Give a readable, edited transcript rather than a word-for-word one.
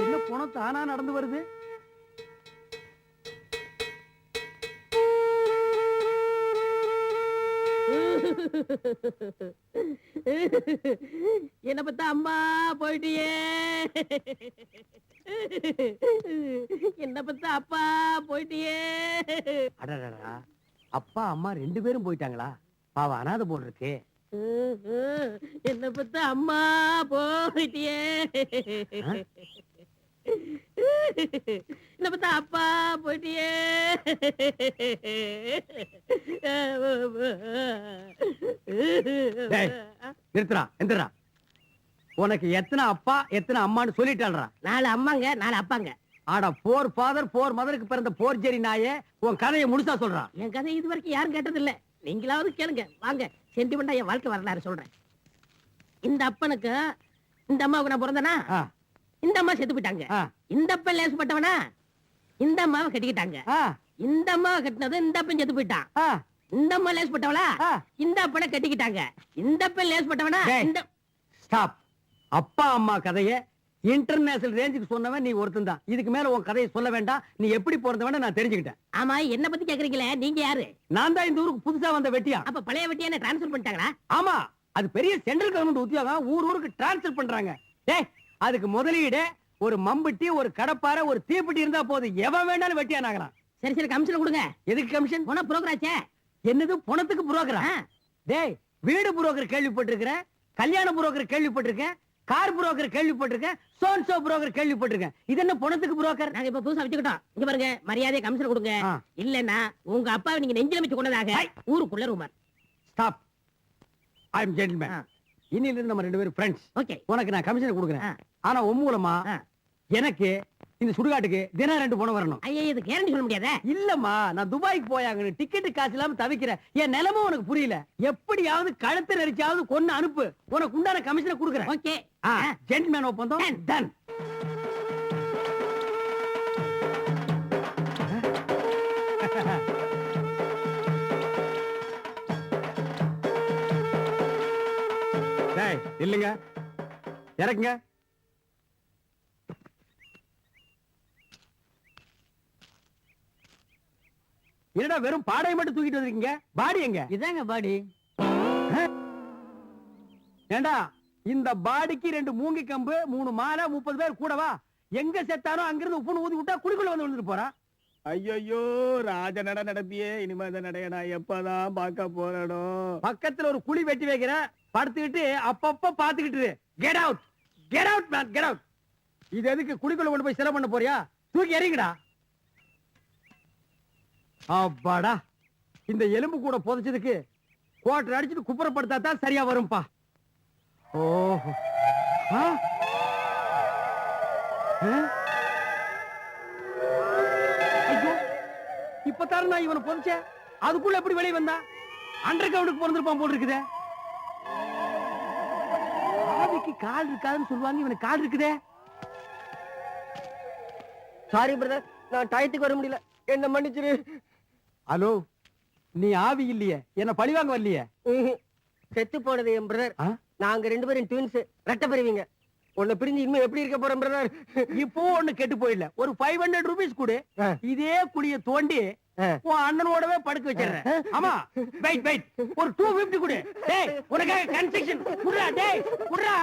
என்ன போன தானா நடந்து வருது? என்ன பத்த அம்மா போயிட்டியே, என்ன பத்த அப்பா போயிட்டியே. அடடடா, அப்பா அம்மா 2 பேரும் போயிட்டாங்களா? பாவம் அனாதை போல் இருக்கு. என்ன பத்த அம்மா போயிட்டியே, என்ன பத்த அப்பா போயிட்டியே. நிறுத்துறா, எந்திரா. உனக்கு எத்தனை அப்பா எத்தனை அம்மான்னு சொல்லிட்டாள்றா. 4 அம்மாங்க 4 அப்பாங்க. ஆடா, 4 ஃபாதர் 4 மதருக்கு பிறந்த போர்ஜரி நாயே, உன் கதையை முழுசா சொல்றான். என் கதை இது வரைக்கும் யாரும் கேட்டது இல்ல, நீங்களாவது கேளுங்க. வாங்க, சென்டிமெண்டா என் வாழ்க்கை வரலாறு சொல்றேன். இந்த அப்பனுக்கு இந்த அம்மாவுக்கு நான் பிறந்தனா, இந்த அம்மா செத்து போயிட்டாங்க. இந்த அப்பன் லேசுப்பட்டவனா, இந்த அம்மாவை கட்டிக்கிட்டாங்க. இந்த அம்மாவை கட்டினது இந்த அப்பன் செத்து போயிட்டான். இந்த அம்மா லேசுப்பட்டவளா, இந்த அப்பனை கட்டிக்கிட்டாங்க. இந்த அப்பன் லேசுப்பட்டவனா. இந்த ஸ்டாப். அப்பா அம்மா கதைய இன்டர்நேஷனல் ரேஞ்சுக்கு சொன்னவன் நீ ஒருத்தன் தான். இதுக்கு மேல உன் கதையை சொல்ல வேண்டாம். நீ எப்படி பிறந்தவன நான் தெரிஞ்சுக்கிட்டேன். ஆமா, என்ன பத்தி கேக்குறீங்களே, நீங்க யாரு? நான் தான் இந்த ஊருக்கு புதுசா வந்த வெட்டியா. அப்ப பழைய வெட்டியா டிரான்ஸ்ஃபர் பண்ணிட்டாங்களா? ஆமா, அது பெரிய சென்ட்ரல் கவர்மெண்ட் உத்தியோகம். ஊருக்கு டிரான்ஸ்ஃபர் பண்றாங்க. டேய், அதுக்கு முதலீடு ஒரு மம்பட்டி, ஒரு கடப்பாரை, ஒரு தீப்பெட்டி இருந்தா போதும், எவன் வேணாலும் வெட்டியா நாங்கலாம். சரி சரி, கமிஷன் கொடுங்க. எதுக்கு கமிஷன்? போன புரோக்கராச்சே. என்னது பணத்துக்கு புரோக்கரா? டேய், வீடு புரோக்கர் கேள்விப்பட்டிருக்கிறேன், கல்யாண புரோக்கர் கேள்விப்பட்டிருக்கேன், கார் புரோக்கர் கேள்விப்பட்டிருக்கேன், சோன்சோ புரோக்கர் கேள்விப்பட்டிருக்கேன். இது என்ன பணத்துக்கு புரோக்கர்? நாங்க இப்ப புதுசா வச்சுக்கிட்டோம். இங்க பாருங்க, மரியாதை கமிஷன் கொடுங்க. இல்லன்னா உங்க அப்பாவை நீங்க நெஞ்சில வச்சு கொண்டதாக ஊருக்குள்ள rumour. Stop. I am gentleman. இன்னில இருந்து நம்ம 2 பேரும் ஃப்ரெண்ட்ஸ். ஓகே, உனக்கு நான் கமிஷன் கொடுக்குறேன். ஆனா மூலமா எனக்கு இந்த சுடுகாட்டுக்கு தினம் 2 பணம் வரணும். ஐயா, இது கேரண்டி சொல்ல முடியாதே. இல்லம்மா, நான் துபாய்க்கு போயாங்க, டிக்கெட் காசு இல்லாம தவிக்கிறேன். என் நிலைமை உனக்கு புரியல. எப்படியாவது கழுத்தை நெரிச்சாவது கொன்னு அனுப்பு, உனக்கு உண்டான கமிஷனை கொடுக்குறேன். ஓகே, ஜென்டில்மேன் ஒப்பந்தம் டன். டேய், இல்லங்க, இறக்குங்க. என்னடா வெறும் பாடையை மட்டும் தூக்கிட்டு வந்திருக்கீங்க? பாடி எங்க? இதாங்க பாடி. ஏண்டா, இந்த பாடிக்கு 2 மூங்கி கம்பு, 3 மாலை, 30 பேர் கூடவா? எங்க செத்தானோ அங்கிருந்து உப்புன்னு ஊதி விட்டா குடிக்குள்ள வந்து விழுந்துட்டு போறான். ஐயோ, ராஜ நட நடப்பியே. இனிமே அந்த நடைய நான் எப்பதான் பார்க்க போறனோ? பக்கத்துல ஒரு குழி வெட்டி வைக்கிற, படுத்துக்கிட்டு அப்பப்ப பாத்துக்கிட்டு. Get out, get out man, get out. இது எதுக்கு குழிக்குள்ள கொண்டு போய் செலவு பண்ண போறியா? தூக்கி எறிங்கடா. அப்பாடா, இந்த எலும்பு கூட புதைச்சதுக்கு கோட்டர் அடிச்சுட்டு குப்புறப்படுத்தா தான் சரியா வரும்பா. ஓஹோ, ஐயோ, இப்பதான் நான் இவனை புதைச்சேன். அதுக்குள்ள எப்படி வெளியே வந்தா? அண்டர் கிரவுண்டுக்கு பிறந்திருப்பான் போல் இருக்குதே. ஆவிக்கு கால் இருக்காதுன்னு சொல்லுவாங்க, இவனுக்கு கால் இருக்குதே. சாரி பிரதர், நான் டயத்துக்கு வர முடியல, என்ன மன்னிச்சிரு. ஹலோ, நீ ஆவி இல்லையே, என்ன பழிவாங்க வரலையே. செத்து போனது என் பிரதர். நாங்க 2 பேரும் ட்வின்ஸ், ரெட்டை பெறுவீங்க. உன்னை பிரிஞ்சு இனிமே எப்படி இருக்க போறேன் பிரதர்? இப்போ ஒண்ணு கெட்டு போயிடல, ஒரு 500 ரூபீஸ் கொடு, இதே குழிய தோண்டி உன் அண்ணனோடவே படுக்க வச்சிடுறேன். ஆமா, வெயிட் வெயிட், ஒரு 250 கொடு. டேய், உனக்காக கன்ஸ்ட்ரக்ஷன் குடுறா. டேய் குடுறா.